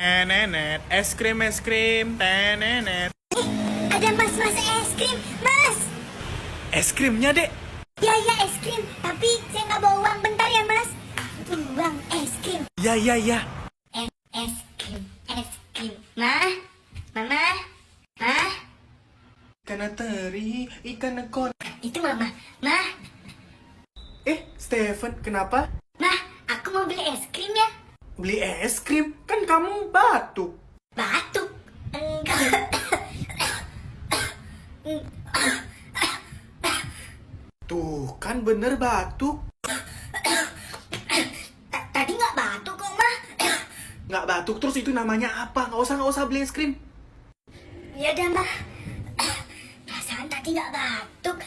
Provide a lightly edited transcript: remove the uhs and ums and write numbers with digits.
Nenet, es krim, nenet. Ada mas es krim, mas. Es krimnya, Dek. Ya es krim, tapi saya nggak bawa uang, bentar ya mas. Uang es krim. Ya. Es krim. Mama. Ikan teri, ikan nekon. Itu mama. Stephen, kenapa? Aku mau beli es krim ya. Beli es krim? Kan kamu batuk. Batuk? Enggak. Tuh, kan bener batuk. Tadi nggak batuk kok, Ma. Nggak batuk terus itu namanya apa? Nggak usah beli es krim. Ya udah, Ma. Perasaan tadi nggak batuk.